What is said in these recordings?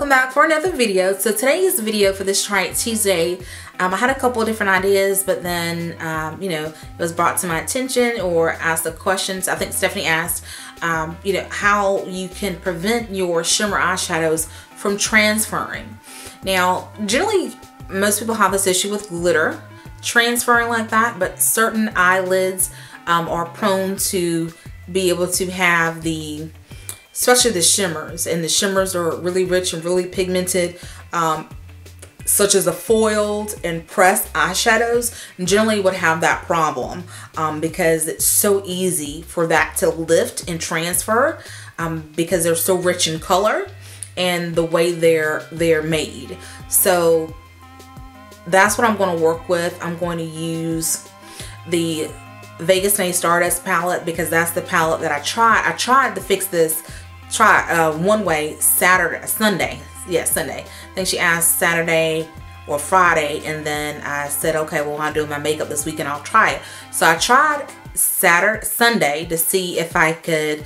welcome back for another video. So today's video for this Try It Tuesday, I had a couple of different ideas, but then you know, it was brought to my attention or asked the questions. I think Stephanie asked you know, how you can prevent your shimmer eyeshadows from transferring. Now generally most people have this issue with glitter transferring like that, but certain eyelids are prone to be able to have the, especially the shimmers, and the shimmers are really rich and really pigmented, such as the foiled and pressed eyeshadows generally would have that problem because it's so easy for that to lift and transfer because they're so rich in color and the way they're made. So that's what I'm going to work with. I'm going to use the Vegas May Stardust palette because that's the palette that I tried to fix this one way Sunday. I think she asked Saturday or Friday, and then I said, okay, well, I'm doing my makeup this weekend, I'll try it. So I tried Sunday to see if I could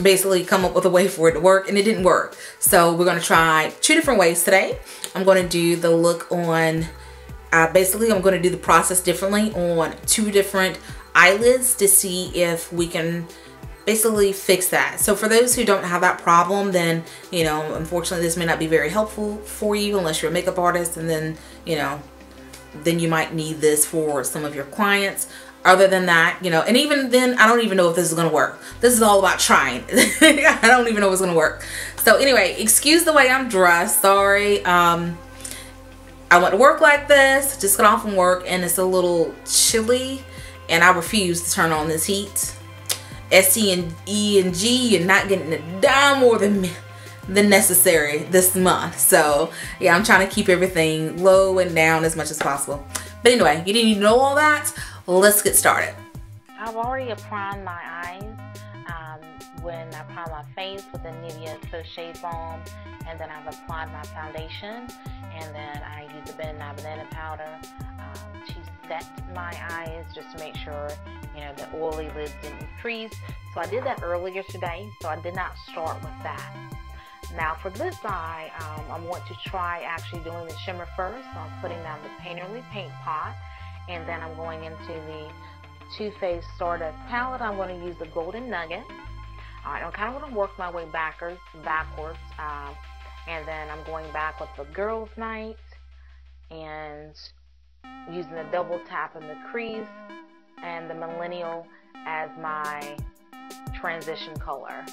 basically come up with a way for it to work, and it didn't work. So we're going to try two different ways today. I'm going to do the look on, basically I'm going to do the process differently on two different eyelids to see if we can basically fix that. So for those who don't have that problem, then, you know, unfortunately this may not be very helpful for you unless you're a makeup artist, and then, you know, then you might need this for some of your clients. Other than that, you know, and even then, I don't even know if this is going to work. This is all about trying. I don't even know if it's going to work. So anyway, excuse the way I'm dressed. Sorry. I went to work like this, just got off from work, and it's a little chilly, and I refuse to turn on this heat. S, E, and E, and G, you're not getting a dime more than necessary this month. So yeah, I'm trying to keep everything low and down as much as possible. But anyway, you didn't need to know all that. Let's get started. I've already applied my eyes when I apply my face with the Nivea Shade Balm, and then I've applied my foundation, and then I use the banana powder to set my eyes just to make sure, you know, the oily lids didn't crease. So I did that earlier today, so I did not start with that. Now for this eye, I want to try actually doing the shimmer first. So I'm putting down the Painterly Paintpot, and then I'm going into the Too Faced Stardust palette. I'm going to use the Golden Nugget. Alright, I'm kind of going to work my way backwards, and then I'm going back with the Girls Night and using the double tap in the crease and the Millennial as my transition color.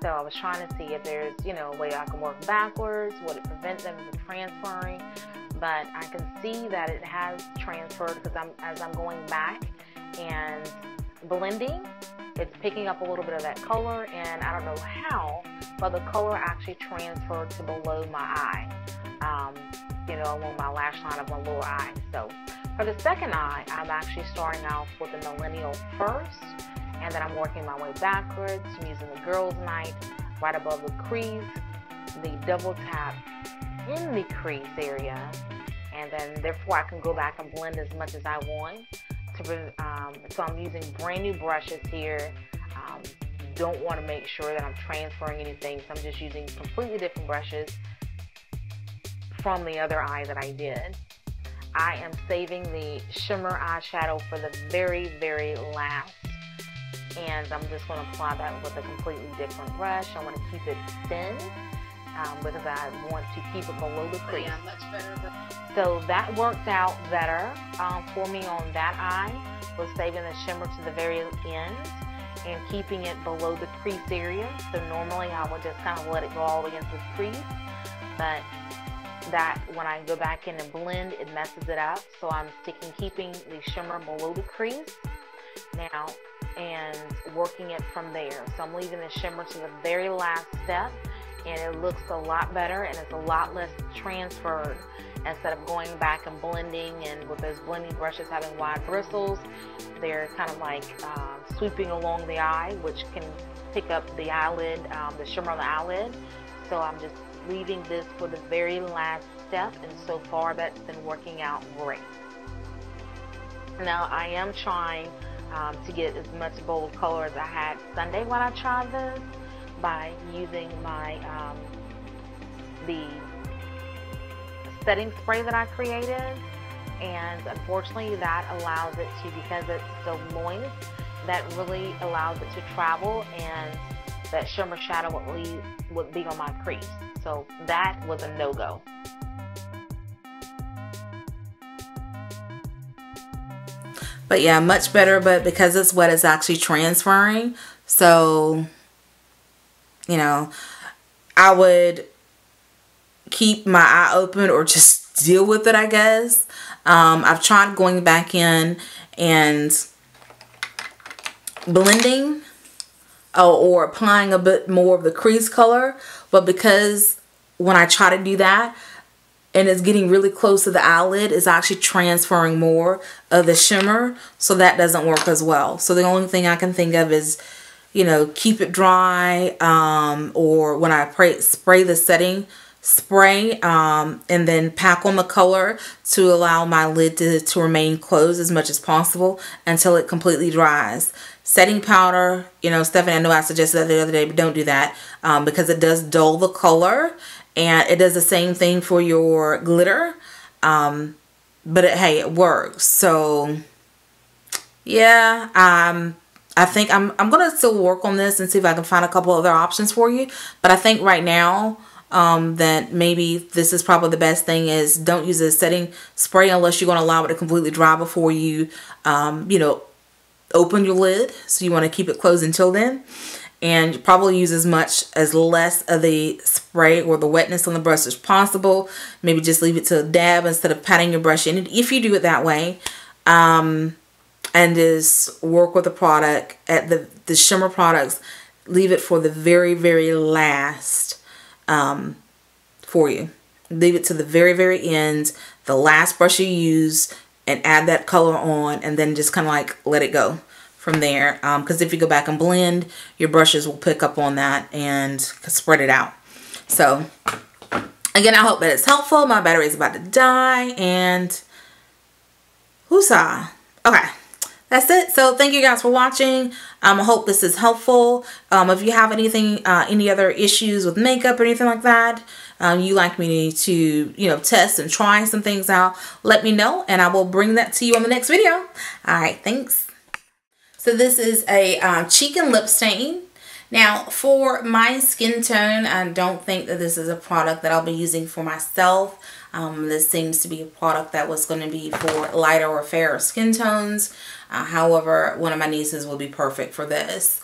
So I was trying to see if there's, you know, a way I can work backwards, would it prevent them from transferring, but I can see that it has transferred because as I'm going back and blending, it's picking up a little bit of that color, and I don't know how, but the color actually transferred to below my eye, you know, along my lash line of my lower eye. So for the second eye, I'm actually starting off with the Millennial first, and then I'm working my way backwards. I'm using the Girls Night right above the crease, the double tap in the crease area, and then therefore I can go back and blend as much as I want. So I'm using brand new brushes here. Don't want to make sure that I'm transferring anything, so I'm just using completely different brushes from the other eye that I did. I am saving the shimmer eyeshadow for the very, very last, and I'm just going to apply that with a completely different brush. I want to keep it thin because I want to keep it below the crease. Yeah, much better. So that worked out better for me on that eye, was saving the shimmer to the very end and keeping it below the crease area. So normally I would just kind of let it go all the way into the crease, but that when I go back in and blend, it messes it up. So I'm keeping the shimmer below the crease now and working it from there. So I'm leaving the shimmer to the very last step, and it looks a lot better and it's a lot less transferred instead of going back and blending, and with those blending brushes having wide bristles, they're kind of like sweeping along the eye, which can pick up the eyelid, the shimmer on the eyelid. So I'm just leaving this for the very last step, and so far that's been working out great. Now I am trying to get as much bold color as I had Sunday when I tried this by using my the setting spray that I created, and unfortunately that allows it to, because it's so moist, that really allows it to travel, and that shimmer shadow would be on my crease. So that was a no-go. But yeah, much better, but because it's wet, it's actually transferring. So, you know, I would keep my eye open or just deal with it, I guess. I've tried going back in and blending or applying a bit more of the crease color, but because when I try to do that and it's getting really close to the eyelid, it's actually transferring more of the shimmer, so that doesn't work as well. So the only thing I can think of is, you know, keep it dry, or when I spray the setting spray, and then pack on the color to allow my lid to remain closed as much as possible until it completely dries. Setting powder, you know, Stephanie, I know I suggested that the other day, but don't do that, because it does dull the color, and it does the same thing for your glitter, but hey, it works. So yeah, I think I'm gonna still work on this and see if I can find a couple other options for you, but I think right now that maybe this is probably the best thing is don't use a setting spray unless you're going to allow it to completely dry before you, you know, open your lid. So you want to keep it closed until then. And you probably use as less of the spray or the wetness on the brush as possible. Maybe just leave it to a dab instead of patting your brush in it, if you do it that way. And just work with the product at the shimmer products. Leave it for the very, very last for you. Leave it to the very, very end, the last brush you use, and add that color on, and then just kind of like let it go from there, because if you go back and blend, your brushes will pick up on that and spread it out. So again, I hope that it's helpful. My battery is about to die, and woosah. Okay, that's it. So thank you guys for watching. I hope this is helpful. If you have anything, any other issues with makeup or anything like that, you like me to, you know, test and try some things out, let me know, and I will bring that to you on the next video. All right, thanks. So this is a cheek and lip stain. Now, for my skin tone, I don't think that this is a product that I'll be using for myself. This seems to be a product that was going to be for lighter or fairer skin tones. However, one of my nieces will be perfect for this.